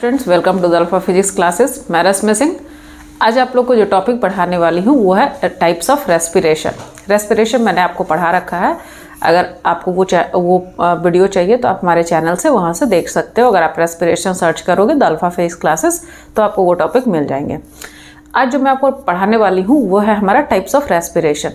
Students, welcome to the alpha physics classes. मैं रश्मि सिंह। आज आप लोग को जो टॉपिक पढ़ाने वाली हूँ वो है टाइप्स ऑफ रेस्पिरेशन। रेस्पिरेशन मैंने आपको पढ़ा रखा है। अगर आपको वो वीडियो चाहिए तो आप हमारे चैनल से वहाँ से देख सकते हो। अगर आप रेस्पिरेशन सर्च करोगे द अल्फा फिजिक्स क्लासेस तो आपको वो टॉपिक मिल जाएंगे। आज जो मैं आपको पढ़ाने वाली हूँ वो है हमारा टाइप्स ऑफ रेस्पिरेशन।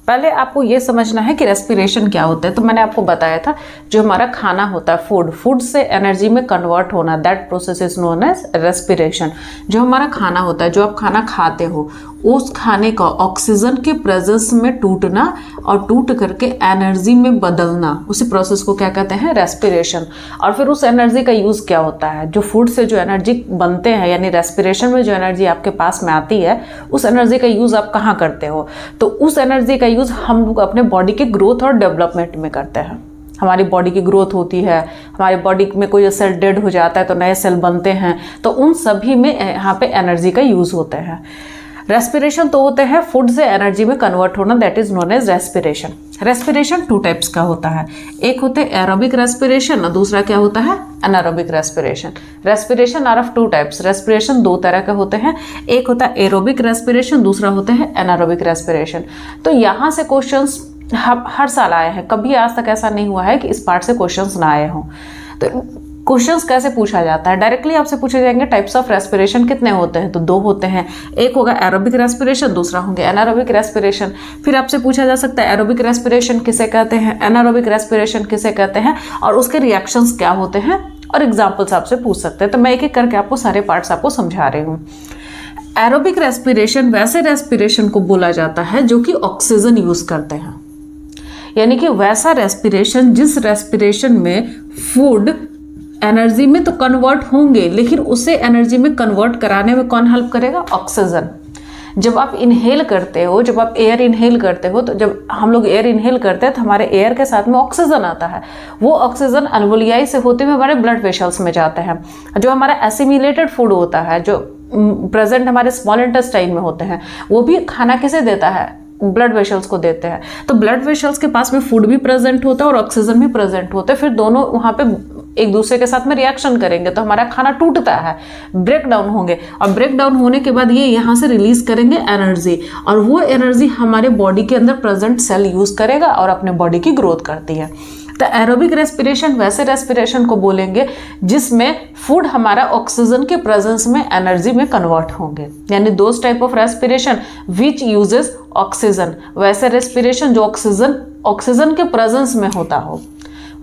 पहले आपको ये समझना है कि रेस्पिरेशन क्या होता है। तो मैंने आपको बताया था जो हमारा खाना होता है, फूड से एनर्जी में कन्वर्ट होना, that process is known as respiration. जो हमारा खाना होता है, जो आप खाना खाते हो, उस खाने का ऑक्सीजन के प्रेजेंस में टूटना और टूट करके एनर्जी में बदलना, उसी प्रोसेस को क्या कहते हैं, रेस्पिरेशन। और फिर उस एनर्जी का यूज़ क्या होता है, जो फूड से जो एनर्जी बनते हैं, यानी रेस्पिरेशन में जो एनर्जी आपके पास में आती है, उस एनर्जी का यूज़ आप कहाँ करते हो। तो उस एनर्जी का यूज़ हम लोग अपने बॉडी के ग्रोथ और डेवलपमेंट में करते हैं। हमारी बॉडी की ग्रोथ होती है, हमारी बॉडी में कोई सेल डेड हो जाता है तो नए सेल बनते हैं, तो उन सभी में यहाँ पे एनर्जी का यूज़ होता है। रेस्पिरेशन तो होते हैं फूड से एनर्जी में कन्वर्ट होना, that is known as respiration. Respiration two types का होता है, एक होते हैं एरोबिक रेस्पिरेशन और दूसरा क्या होता है, anaerobic respiration. Respiration are of two types. Respiration दो तरह के होते हैं, एक होता है एरोबिक रेस्पिरेशन, दूसरा होता है एनारोबिक रेस्पिरेशन। तो यहाँ से क्वेश्चंस हर साल आए हैं, कभी आज तक ऐसा नहीं हुआ है कि इस पार्ट से क्वेश्चंस ना आए हों। तो क्वेश्चंस कैसे पूछा जाता है, डायरेक्टली आपसे पूछे जाएंगे टाइप्स ऑफ रेस्पिरेशन कितने होते हैं, तो दो होते हैं, एक होगा एरोबिक रेस्पिरेशन, दूसरा होंगे एनारोबिक रेस्पिरेशन। फिर आपसे पूछा जा सकता है एरोबिक रेस्पिरेशन किसे कहते हैं, एनारोबिक रेस्पिरेशन किसे कहते हैं, और उसके रिएक्शंस क्या होते हैं, और एग्जाम्पल्स आपसे पूछ सकते हैं। तो मैं एक एक करके आपको सारे पार्ट्स आपको समझा रही हूँ। एरोबिक रेस्पिरेशन वैसे रेस्पिरेशन को बोला जाता है जो कि ऑक्सीजन यूज करते हैं, यानी कि वैसा रेस्पिरेशन जिस रेस्पिरेशन में फूड एनर्जी में तो कन्वर्ट होंगे, लेकिन उसे एनर्जी में कन्वर्ट कराने में कौन हेल्प करेगा, ऑक्सीजन। जब आप इनहेल करते हो, जब आप एयर इनहेल करते हो, तो जब हम लोग एयर इनहेल करते हैं तो हमारे एयर के साथ में ऑक्सीजन आता है। वो ऑक्सीजन अल्वोलियाई से होते हुए हमारे ब्लड वेसल्स में जाते हैं। जो हमारा एसिमिलेटेड फूड होता है, जो प्रेजेंट हमारे स्मॉल इंटेस्टाइन में होते हैं, वो भी खाना किसे देता है, ब्लड वेसल्स को देते हैं। तो ब्लड वेसल्स के पास में फूड भी प्रेजेंट होता है और ऑक्सीजन भी प्रेजेंट होता है। फिर दोनों वहाँ पे एक दूसरे के साथ में रिएक्शन करेंगे तो हमारा खाना टूटता है, ब्रेक डाउन होंगे, और ब्रेक डाउन होने के बाद ये यहाँ से रिलीज करेंगे एनर्जी, और वो एनर्जी हमारे बॉडी के अंदर प्रेजेंट सेल यूज करेगा और अपने बॉडी की ग्रोथ करती है। तो एरोबिक रेस्पिरेशन वैसे रेस्पिरेशन को बोलेंगे जिसमें फूड हमारा ऑक्सीजन के प्रेजेंस में एनर्जी में कन्वर्ट होंगे, यानी those type of respiration which uses oxygen. वैसे रेस्पिरेशन जो ऑक्सीजन के प्रेजेंस में होता हो,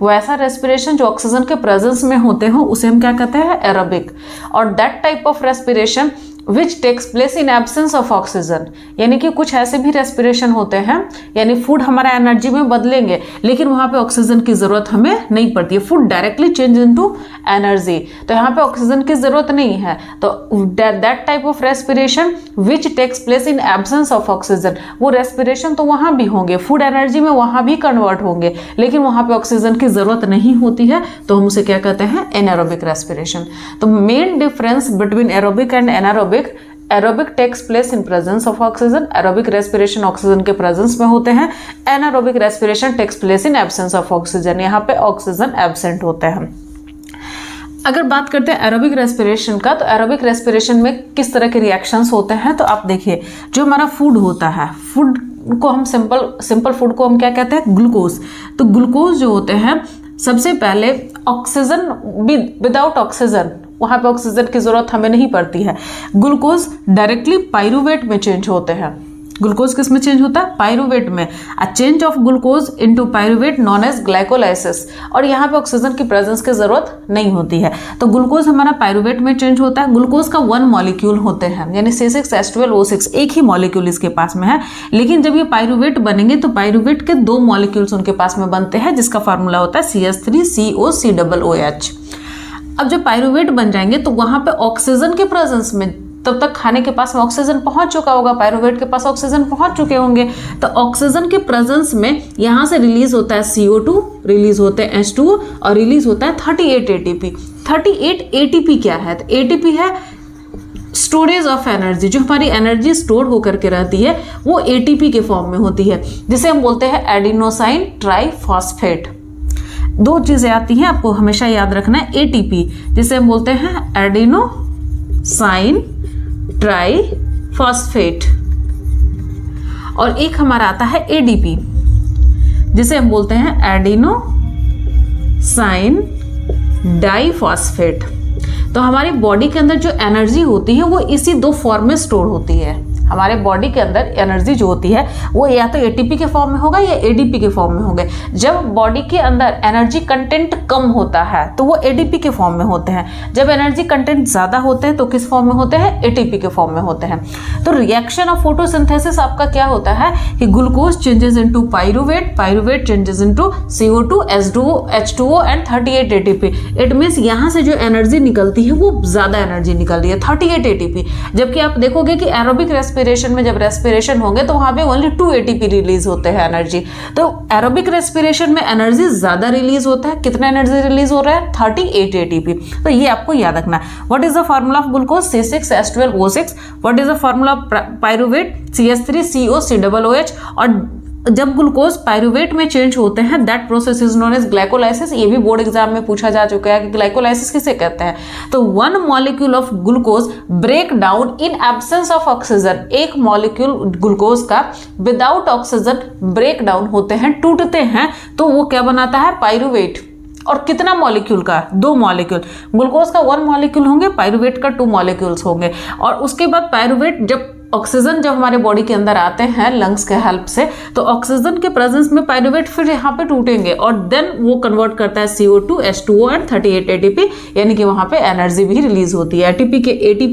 वैसा रेस्पिरेशन जो ऑक्सीजन के प्रेजेंस में होते हो, उसे हम क्या कहते हैं, एरोबिक। और that type of respiration which takes place in absence of oxygen, यानी कि कुछ ऐसे भी रेस्पिरेशन होते हैं, यानी फूड हमारा एनर्जी में बदलेंगे लेकिन वहाँ पे ऑक्सीजन की जरूरत हमें नहीं पड़ती है, food directly change into energy, तो यहाँ पे ऑक्सीजन की जरूरत नहीं है। तो that type of respiration which takes place in absence of oxygen, वो रेस्पिरेशन तो वहाँ भी होंगे, फूड एनर्जी में वहाँ भी कन्वर्ट होंगे, लेकिन वहाँ पे ऑक्सीजन की जरूरत नहीं होती है, तो हम उसे क्या कहते हैं, एनारोबिक रेस्पिरेशन। तो main difference between aerobic and anaerobic, aerobic takes place in presence of oxygen, aerobic respiration oxygen के प्रेजेंस में होते हैं, anaerobic respiration takes place in absence of oxygen, यहाँ पे ऑक्सीजन एब्सेंट होते हैं। अगर बात करते हैं एरोबिक रेस्पिरेशन का, तो एरोबिक रेस्पिरेशन में किस तरह के रिएक्शंस होते हैं, तो आप देखिए जो हमारा फूड होता है, फूड को हम सिंपल फूड को हम क्या कहते हैं, ग्लूकोज। तो ग्लूकोज जो होते हैं, सबसे पहले ऑक्सीजन विदाउट ऑक्सीजन, वहाँ पे ऑक्सीजन की जरूरत हमें नहीं पड़ती है, ग्लूकोज डायरेक्टली पाइरूवेट में चेंज होते हैं। ग्लूकोज किस में चेंज होता है, पाइरूवेट में। A change of glucose into pyruvate known as glycolysis, और यहाँ पे ऑक्सीजन की प्रेजेंस की जरूरत नहीं होती है। तो ग्लूकोज हमारा पाइरूवेट में चेंज होता है। ग्लूकोज का 1 मॉलिक्यूल होते हैं, यानी C6H12O6, एक ही मॉलिक्यूल इसके पास में है, लेकिन जब ये पाइरूवेट बनेंगे तो पाइरूवेट के 2 मॉलिक्यूल्स उनके पास में बनते हैं, जिसका फार्मूला होता है CH3COCOOH। अब जब पाइरूवेट बन जाएंगे तो वहां पे ऑक्सीजन के प्रेजेंस में, तब तक खाने के पास में ऑक्सीजन पहुंच चुका होगा, पाइरूवेट के पास ऑक्सीजन पहुंच चुके होंगे, तो ऑक्सीजन के प्रेजेंस में यहाँ से रिलीज होता है CO2, रिलीज होते हैं H2O, और रिलीज होता है 38 ATP। 38 ATP क्या है, तो ATP है स्टोरेज ऑफ एनर्जी, जो हमारी एनर्जी स्टोर होकर के रहती है वो ATP के फॉर्म में होती है, जिसे हम बोलते हैं एडिनोसाइन ट्राइफॉस्फेट। दो चीज़ें आती हैं, आपको हमेशा याद रखना है। एटीपी जिसे हम बोलते हैं एडिनोसाइन ट्राइफॉस्फेट, और एक हमारा आता है एडीपी जिसे हम बोलते हैं एडिनोसाइन डाइफॉस्फेट। तो हमारी बॉडी के अंदर जो एनर्जी होती है वो इसी दो फॉर्म में स्टोर होती है। हमारे बॉडी के अंदर एनर्जी जो होती है वो या तो एटीपी के फॉर्म में होगा या एडीपी के फॉर्म में होगा। जब बॉडी के अंदर एनर्जी कंटेंट कम होता है तो वो एडीपी के फॉर्म में होते हैं, जब एनर्जी कंटेंट ज़्यादा होते हैं तो किस फॉर्म में होते हैं, एटीपी के फॉर्म में होते हैं। तो रिएक्शन ऑफ फोटोसिंथेसिस आपका क्या होता है कि glucose changes into pyruvate, pyruvate changes into CO2, H2O and 38 ATP। It means यहाँ से जो एनर्जी निकलती है वो ज़्यादा एनर्जी निकल रही है, 38 ATP। जबकि आप देखोगे कि एरोबिक रेस्पिरेशन में जब रेस्पिरेशन होंगे तो वहाँ पे ओनली 2 ATP रिलीज होते हैं एनर्जी। तो एरोबिक रेस्पिरेशन में एनर्जी ज़्यादा रिलीज होता है। कितना एनर्जी रिलीज हो रहा है, 38 ATP। तो ये आपको याद रखना है। What is the formula of glucose, C6H12O6। What is the formula of pyruvate, CH3COCOOH। और जब ग्लूकोज पाइरूवेट में चेंज होते हैं that process is known as glycolysis. ये भी बोर्ड एग्जाम में पूछा जा चुका है कि ग्लाइकोलाइसिस किसे कहते हैं। तो 1 molecule of glucose break down in absence of oxygen. एक मॉलिक्यूल ग्लूकोज का विदाउट ऑक्सीजन ब्रेक डाउन होते हैं, टूटते हैं, तो वो क्या बनाता है, पाइरूवेट। और कितना मॉलिक्यूल का, 2 मॉलिक्यूल। ग्लूकोज का 1 मॉलिक्यूल होंगे, पाइरूवेट का 2 मॉलिक्यूल्स होंगे। और उसके बाद पाइरूवेट जब ऑक्सीजन जब हमारे बॉडी के अंदर आते हैं लंग्स के हेल्प से, तो ऑक्सीजन के प्रेजेंस में पाइरूवेट फिर यहाँ पे टूटेंगे और देन वो कन्वर्ट करता है CO2, H2O एंड 38 ATP, यानी कि वहाँ पे एनर्जी भी रिलीज होती है। ATP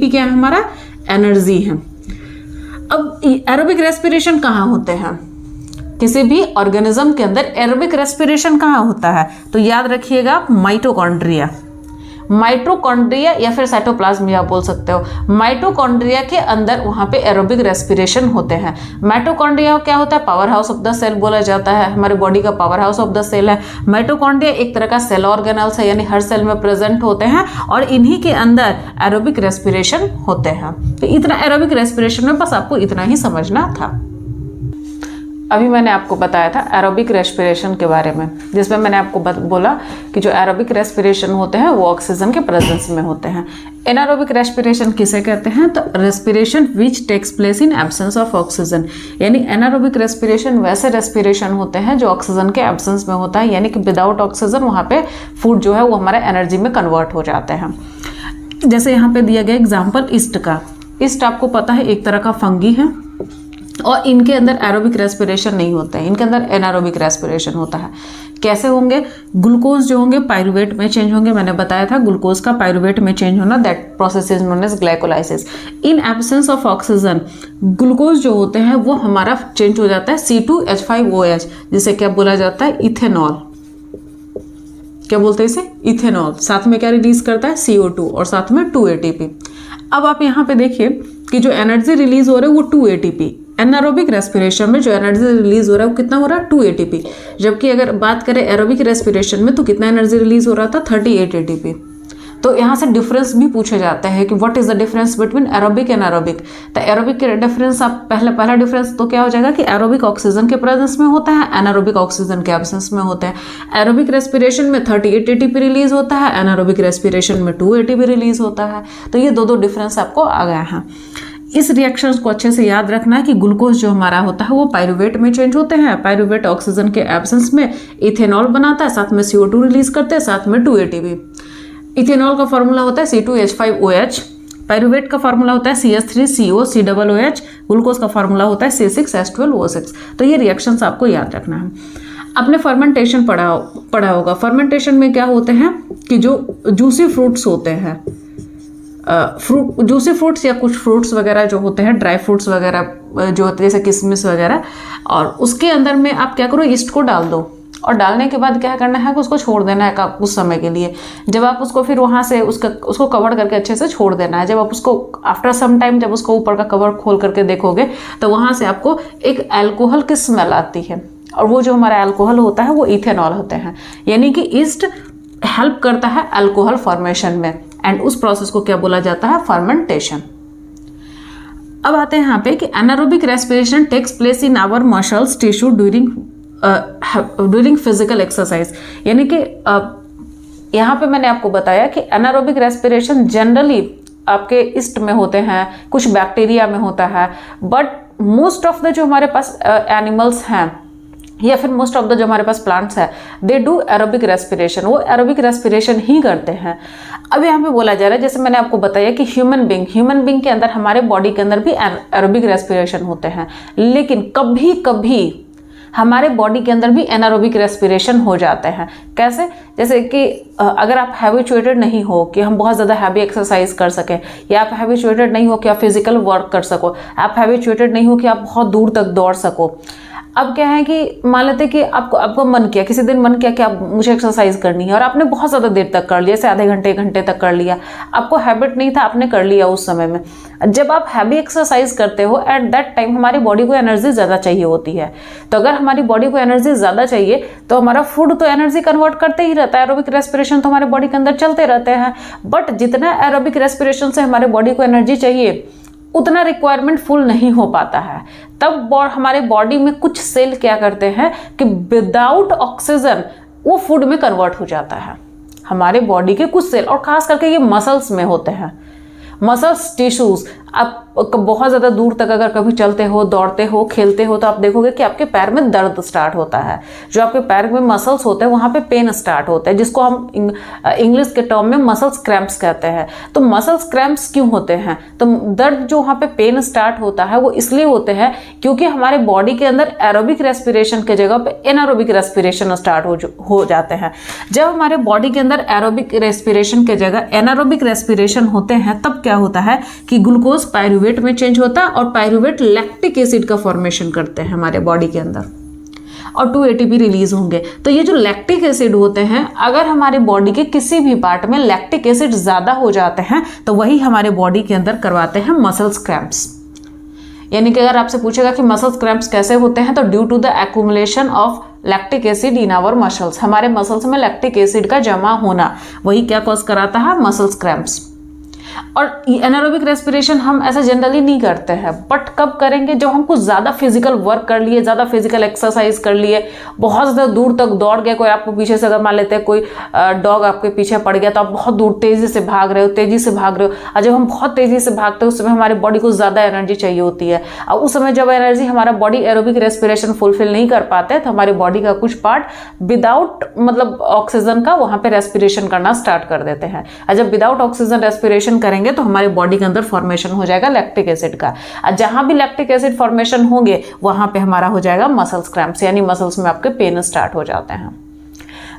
क्या है, हमारा एनर्जी है। अब एरोबिक रेस्पिरेशन कहाँ होते हैं, किसी भी ऑर्गेनिज्म के अंदर एरोबिक रेस्पिरेशन कहाँ होता है, तो याद रखिएगा माइटोकॉन्ड्रिया। माइटोकॉन्ड्रिया या फिर साइटोप्लाज्म आप बोल सकते हो। माइटोकॉन्ड्रिया के अंदर वहाँ पे एरोबिक रेस्पिरेशन होते हैं। माइटोकॉन्ड्रिया क्या होता है, power house of the cell बोला जाता है, हमारे बॉडी का power house of the cell है। माइटोकॉन्ड्रिया एक तरह का सेल ऑर्गेनल्स है, यानी हर सेल में प्रेजेंट होते हैं और इन्हीं के अंदर एरोबिक रेस्पिरेशन होते हैं। तो इतना एरोबिक रेस्पिरेशन में बस आपको इतना ही समझना था। अभी मैंने आपको बताया था एरोबिक रेस्पिरेशन के बारे में, जिसमें मैंने आपको बोला कि जो एरोबिक रेस्पिरेशन होते हैं वो ऑक्सीजन के प्रेजेंस में होते हैं। एनारोबिक रेस्पिरेशन किसे कहते हैं, तो respiration which takes place in absence of oxygen. यानी एनारोबिक रेस्पिरेशन वैसे रेस्पिरेशन होते हैं जो ऑक्सीजन के एब्सेंस में होता है, यानी कि विदाउट ऑक्सीजन वहाँ पे फूड जो है वो हमारे एनर्जी में कन्वर्ट हो जाते हैं। जैसे यहाँ पे दिया गया एग्जाम्पल ईस्ट का। ईस्ट आपको पता है एक तरह का फंगी है और इनके अंदर एरोबिक रेस्पिरेशन नहीं होता है, इनके अंदर एनारोबिक रेस्पिरेशन होता है। कैसे होंगे, ग्लूकोज जो होंगे पाइरूवेट में चेंज होंगे। मैंने बताया था ग्लूकोज का पाइरूवेट में चेंज होना, that process is known as glycolysis. In absence of oxygen glucose जो होते हैं वो हमारा चेंज हो जाता है C2H5OH, जिसे क्या बोला जाता है, इथेनॉल। क्या बोलते हैं इसे, इथेनॉल। साथ में क्या रिलीज करता है, CO2 और साथ में 2 ATP। अब आप यहाँ पे देखिए कि जो एनर्जी रिलीज हो रहा है वो 2 ATP। एनारोबिक रेस्पिरेशन में जो एनर्जी रिलीज हो रहा है वो कितना हो रहा है, 2 ATP। जबकि अगर बात करें एरोबिक रेस्पिरेशन में तो कितना एनर्जी रिलीज हो रहा था, 38 ATP। तो यहाँ से डिफरेंस भी पूछे जाता है कि what is the difference between aerobic and aerobic. तो एरोबिक के डिफरेंस आप पहला डिफरेंस तो क्या हो जाएगा कि एरोबिक ऑक्सीजन के प्रेजेंस में होता है, एनारोबिक ऑक्सीजन के एब्सेंस में होते हैं। एरोबिक रेस्पिरेशन में 38 ATP रिलीज होता है, एनारोबिक रेस्पिरेशन में 2 ATP रिलीज होता है। तो ये दो डिफरेंस आपको आ गए हैं। इस रिएक्शंस को अच्छे से याद रखना है कि ग्लूकोज जो हमारा होता है वो पाइरूवेट में चेंज होते हैं। पाइरूवेट ऑक्सीजन के एब्सेंस में इथेनॉल बनाता है, साथ में CO2 रिलीज करते हैं, साथ में 2 ATP। इथेनॉल का फॉर्मूला होता है C2H5OH, पाइरूवेट का फॉर्मूला होता है CH3COCOOH, ग्लूकोज का फॉर्मूला होता है C6H12O6। तो ये रिएक्शंस आपको याद रखना है। आपने फर्मेंटेशन पढ़ा होगा। फर्मेंटेशन में क्या होते हैं कि जो जूसी फ्रूट्स होते हैं, जूसी फ्रूट्स या कुछ फ्रूट्स वगैरह जो होते हैं, ड्राई फ्रूट्स वगैरह जो होते हैं जैसे किशमिश वगैरह, और उसके अंदर में आप क्या करो, ईस्ट को डाल दो और डालने के बाद क्या करना है कि उसको छोड़ देना है कुछ समय के लिए। जब आप उसको फिर वहाँ से उसको कवर करके अच्छे से छोड़ देना है। जब आप उसको आफ्टर सम टाइम जब उसको ऊपर का कवर खोल करके देखोगे तो वहाँ से आपको एक अल्कोहल की स्मेल आती है, और वो जो हमारा अल्कोहल होता है वो इथेनॉल होते हैं। यानी कि ईस्ट हेल्प करता है अल्कोहल फॉर्मेशन में, एंड उस प्रोसेस को क्या बोला जाता है, फर्मेंटेशन। अब आते हैं यहाँ पे कि anaerobic respiration takes place in our muscles tissue during during physical exercise. यानी कि यहाँ पे मैंने आपको बताया कि एनारोबिक रेस्पिरेशन जनरली आपके ईस्ट में होते हैं, कुछ बैक्टीरिया में होता है, बट मोस्ट ऑफ द जो हमारे पास एनिमल्स हैं या फिर मोस्ट ऑफ द जो हमारे पास प्लांट्स है, दे डू एरोबिक रेस्पिरेशन, वो एरोबिक रेस्पिरेशन ही करते हैं। अब यहाँ पे बोला जा रहा है, जैसे मैंने आपको बताया कि ह्यूमन बींग के अंदर, हमारे बॉडी के अंदर भी एरोबिक रेस्पिरेशन होते हैं, लेकिन कभी कभी हमारे बॉडी के अंदर भी एनारोबिक रेस्पिरेशन हो जाते हैं। कैसे? जैसे कि अगर आप हैबिचुएटेड नहीं हो कि हम बहुत ज़्यादा हैवी एक्सरसाइज कर सकें, या आप हैबिचुएटेड नहीं हो कि आप फिजिकल वर्क कर सको, आप हैबिचुएटेड नहीं हो कि आप बहुत दूर तक दौड़ सको। अब क्या है कि मान लेते कि आपको मन किया, किसी दिन मन किया कि आप मुझे एक्सरसाइज करनी है, और आपने बहुत ज़्यादा देर तक कर लिया, जैसे आधे घंटे 1 घंटे तक कर लिया, आपको हैबिट नहीं था, आपने कर लिया उस समय में। जब आप हैवी एक्सरसाइज करते हो, एट दैट टाइम हमारी बॉडी को एनर्जी ज़्यादा चाहिए होती है। तो अगर हमारी बॉडी को एनर्जी ज़्यादा चाहिए तो हमारा फूड तो एनर्जी कन्वर्ट करते ही रहता है, एरोबिक रेस्पिरेशन तो हमारे बॉडी के अंदर चलते रहते हैं। बट जितना एरोबिक रेस्पिरेशन से हमारे बॉडी को एनर्जी चाहिए, उतना रिक्वायरमेंट फुल नहीं हो पाता है। तब हमारे बॉडी में कुछ सेल क्या करते हैं कि विदाउट ऑक्सीजन वो फूड में कन्वर्ट हो जाता है। हमारे बॉडी के कुछ सेल, और खास करके ये मसल्स में होते हैं, मसल्स टिश्यूज। आप बहुत ज़्यादा दूर तक अगर कभी चलते हो, दौड़ते हो, खेलते हो, तो आप देखोगे कि आपके पैर में दर्द स्टार्ट होता है। जो आपके पैर में मसल्स होते हैं वहाँ पे पेन स्टार्ट होता है, जिसको हम इंग्लिश के टर्म में मसल्स क्रैम्प्स कहते हैं। तो मसल्स क्रैम्प्स क्यों होते हैं? तो दर्द जो वहाँ पे पेन स्टार्ट होता है वो इसलिए होते हैं क्योंकि हमारे बॉडी के अंदर एरोबिक रेस्पिरेशन के जगह पे एनारोबिक रेस्पिरेशन स्टार्ट हो जाते हैं। जब हमारे बॉडी के अंदर एरोबिक रेस्पिरेशन के जगह एनारोबिक रेस्पिरेशन होते हैं, तब क्या होता है कि ग्लूकोज पायरुवेट में चेंज होता है, और पायरुवेट लैक्टिक एसिड का फॉर्मेशन करते हैं हमारे बॉडी के अंदर, और 2 ATP रिलीज होंगे। तो ये जो लैक्टिक एसिड होते हैं, अगर हमारे बॉडी के किसी भी पार्ट में लैक्टिक एसिड ज़्यादा हो जाते हैं तो वही हमारे बॉडी के अंदर करवाते हैं मसल्स क्रैम्प्स। यानी कि अगर आपसे पूछेगा कि मसल्स क्रैम्प्स कैसे होते हैं, तो due to the accumulation of lactic acid in our muscles, हमारे मसल्स में लैक्टिक एसिड का जमा होना, वही क्या कॉज कराता है? Muscles cramps. और एनारोबिक रेस्पिरेशन हम ऐसा जनरली नहीं करते हैं, बट कब करेंगे? जब हम कुछ ज़्यादा फिजिकल वर्क कर लिए, ज़्यादा फिजिकल एक्सरसाइज कर लिए, बहुत ज़्यादा दूर तक दौड़ गए। कोई आपको पीछे से, अगर मान लेते हैं कोई डॉग आपके पीछे पड़ गया, तो आप बहुत दूर तेज़ी से भाग रहे हो, और जब हम बहुत तेज़ी से भागते हैं उस समय हमारी बॉडी को ज़्यादा एनर्जी चाहिए होती है, और उस समय जब एनर्जी हमारा बॉडी एरोबिक रेस्पिरेशन फुलफिल नहीं कर पाते हैं, तो हमारी बॉडी का कुछ पार्ट विदाउट मतलब ऑक्सीजन का वहाँ पे रेस्पिरेशन करना स्टार्ट कर देते हैं। और जब विदाउट ऑक्सीजन रेस्पिरेशन करेंगे तो हमारे बॉडी के अंदर फॉर्मेशन हो जाएगा लैक्टिक एसिड का। जहां भी लैक्टिक एसिड फॉर्मेशन होंगे वहां पे हमारा हो जाएगा मसल्स क्रैम्प्स, यानी मसल्स में आपके पेन स्टार्ट हो जाते हैं।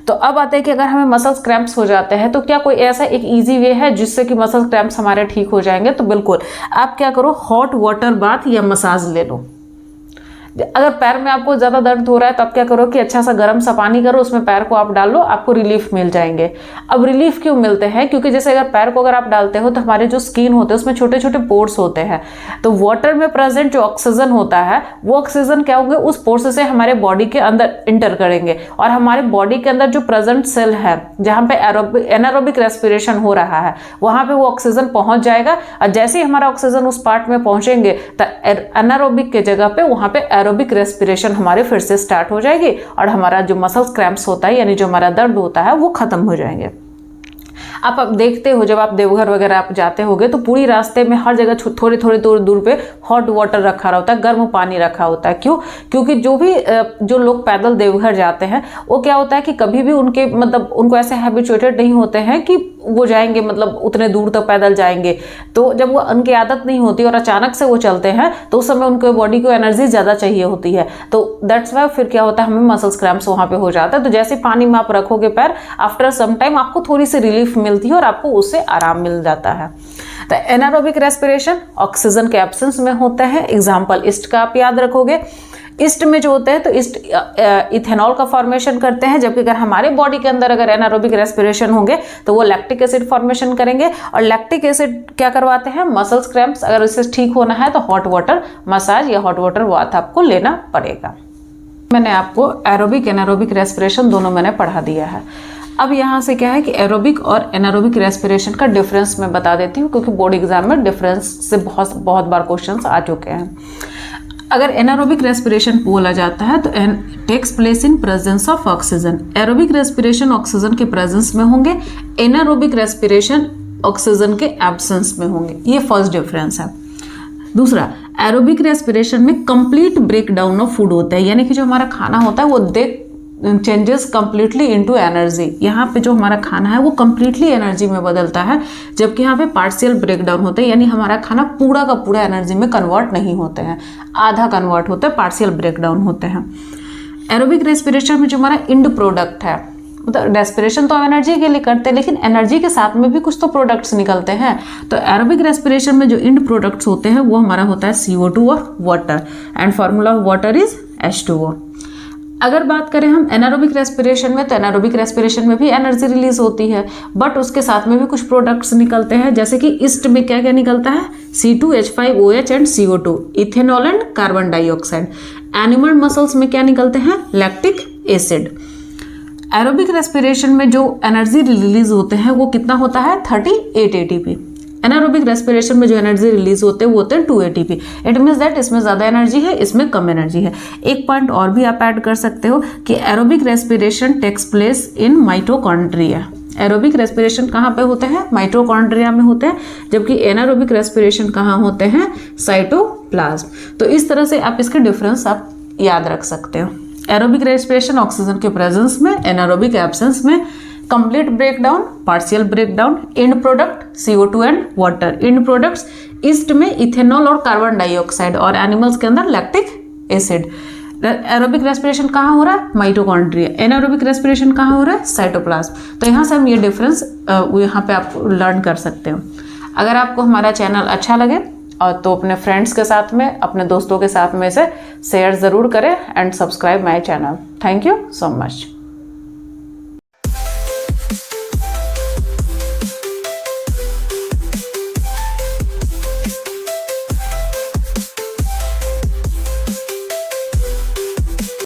तो अब आते हैं कि अगर हमें मसल्स क्रैम्प्स हो जाते हैं तो क्या कोई ऐसा एक इजी वे है जिससे कि मसल्स क्रैम्प्स हमारे ठीक हो जाएंगे? तो बिल्कुल, आप क्या करो, हॉट वाटर बाथ या मसाज ले लो। अगर पैर में आपको ज़्यादा दर्द हो रहा है तो आप क्या करो कि अच्छा सा गर्म सा पानी करो, उसमें पैर को आप डाल लो, आपको रिलीफ मिल जाएंगे। अब रिलीफ क्यों मिलते हैं? क्योंकि जैसे अगर पैर को अगर आप डालते हो तो हमारे जो स्किन होते हैं उसमें छोटे छोटे पोर्स होते हैं, तो वाटर में प्रेजेंट जो ऑक्सीजन होता है वो ऑक्सीजन क्या होंगे, उस पोर्स से हमारे बॉडी के अंदर इंटर करेंगे, और हमारे बॉडी के अंदर जो प्रेजेंट सेल है जहाँ पे एनारोबिक रेस्पिरेशन हो रहा है वहाँ पे वो ऑक्सीजन पहुँच जाएगा, और जैसे ही हमारा ऑक्सीजन उस पार्ट में पहुँचेंगे तो एनारोबिक के जगह पे वहाँ पे एरोबिक रेस्पिरेशन हमारे फिर से स्टार्ट हो जाएगी, और हमारा जो मसल्स क्रैम्प्स होता है यानी जो हमारा दर्द होता है वो खत्म हो जाएंगे। आप देखते हो जब आप देवघर वगैरह आप जाते होगे तो पूरी रास्ते में हर जगह थोड़े थोड़े दूर पे हॉट वाटर रखा होता है, गर्म पानी रखा होता है। क्यों? क्योंकि जो लोग पैदल देवघर जाते हैं वो क्या होता है कि कभी भी उनके मतलब उनको ऐसे हैबिचुएटेड नहीं होते हैं कि वो जाएंगे मतलब उतने दूर तक पैदल जाएंगे, तो जब वो उनकी आदत नहीं होती और अचानक से वो चलते हैं तो उस समय उनके बॉडी को एनर्जी ज़्यादा चाहिए होती है, तो दैट्स वाई फिर क्या होता है हमें मसल्स क्रैम्प्स वहाँ पे हो जाता है। तो जैसे पानी में आप रखोगे पैर, आफ्टर सम टाइम आपको थोड़ी सी रिलीफ मिलती है और आपको उससे आराम मिल जाता है। तो एनारोबिक रेस्पिरेशन ऑक्सीजन के एब्सेंस में होता है। एग्जाम्पल ईस्ट का आप याद रखोगे, ईस्ट में जो होता है तो ईस्ट इथेनॉल का फॉर्मेशन करते हैं, जबकि अगर हमारे बॉडी के अंदर अगर एनारोबिक रेस्पिरेशन होंगे तो वो लैक्टिक एसिड फॉर्मेशन करेंगे, और लैक्टिक एसिड क्या करवाते हैं, मसल्स क्रैम्प्स। अगर इससे ठीक होना है तो हॉट वाटर मसाज या हॉट वाटर बाथ आपको लेना पड़ेगा। मैंने आपको एरोबिक एनारोबिक रेस्पिरेशन दोनों मैंने पढ़ा दिया है। अब यहाँ से क्या है कि एरोबिक और एनारोबिक रेस्पिरेशन का डिफरेंस मैं बता देती हूँ, क्योंकि बोर्ड एग्जाम में डिफरेंस से बहुत बार क्वेश्चंस आ चुके हैं। अगर एनारोबिक रेस्पिरेशन बोला जाता है तो takes place in presence of oxygen. Aerobic respiration oxygen के प्रेजेंस में होंगे, एनारोबिक रेस्पिरेशन ऑक्सीजन के एब्सेंस में होंगे। ये फर्स्ट डिफरेंस है। दूसरा, एरोबिक रेस्पिरेशन में complete break down of food होता है, यानी कि जो हमारा खाना होता है वो चेंजेस कंप्लीटली इनटू एनर्जी। यहाँ पे जो हमारा खाना है वो कंप्लीटली एनर्जी में बदलता है, जबकि यहाँ पे पार्शियल ब्रेक डाउन होता है, यानी हमारा खाना पूरा का पूरा एनर्जी में कन्वर्ट नहीं होते हैं, आधा कन्वर्ट होता है, पार्शियल ब्रेक डाउन होते हैं। एरोबिक रेस्पिरेशन में जो हमारा इंड प्रोडक्ट है, मतलब रेस्पिरेशन तो हम एनर्जी के लिए करते हैं, लेकिन एनर्जी के साथ में भी कुछ तो प्रोडक्ट्स निकलते हैं। तो एरोबिक रेस्पिरेशन में जो इंड प्रोडक्ट्स होते हैं वो हमारा होता है CO2 और water, and formula of water is H2O। अगर बात करें हम एनारोबिक रेस्पिरेशन में, तो एनारोबिक रेस्पिरेशन में भी एनर्जी रिलीज होती है, बट उसके साथ में भी कुछ प्रोडक्ट्स निकलते हैं, जैसे कि ईस्ट में क्या क्या निकलता है, C2H5OH and CO2, ethanol and carbon dioxide. Animal muscles में क्या निकलते हैं, लैक्टिक एसिड। एरोबिक रेस्पिरेशन में जो एनर्जी रिलीज होते हैं वो कितना होता है, 38 ATP। एनारोबिक रेस्पिरेशन में जो एनर्जी रिलीज होते हैं वो होते हैं 2 ATP। इट मीन्स दैट इसमें ज़्यादा एनर्जी है, इसमें कम एनर्जी है। एक पॉइंट और भी आप ऐड कर सकते हो कि aerobic respiration takes place in mitochondria. Aerobic respiration कहाँ पे होते हैं, माइटोकॉन्ड्रिया में होते हैं, जबकि एनारोबिक रेस्पिरेशन कहाँ होते हैं, साइटोप्लाज्म। तो इस तरह से आप इसके डिफरेंस आप याद रख सकते हो। एरोबिक रेस्पिरेशन ऑक्सीजन के प्रेजेंस में, एनारोबिक एब्सेंस में, complete breakdown, partial breakdown, end product CO2 and water. End products yeast में इथेनॉल और कार्बन डाइऑक्साइड, और एनिमल्स के अंदर लैक्टिक एसिड। एरोबिक रेस्पिरेशन कहाँ हो रहा है, माइटोकॉन्ड्रिया। एनारोबिक रेस्पिरेशन कहाँ हो रहा है, साइटोप्लाज्म। तो यहाँ से हम ये डिफरेंस यहाँ पे आप लर्न कर सकते हो। अगर आपको हमारा चैनल अच्छा लगे और तो अपने फ्रेंड्स के साथ में, अपने दोस्तों के साथ में इसे शेयर ज़रूर करें and subscribe my channel. Thank you so much.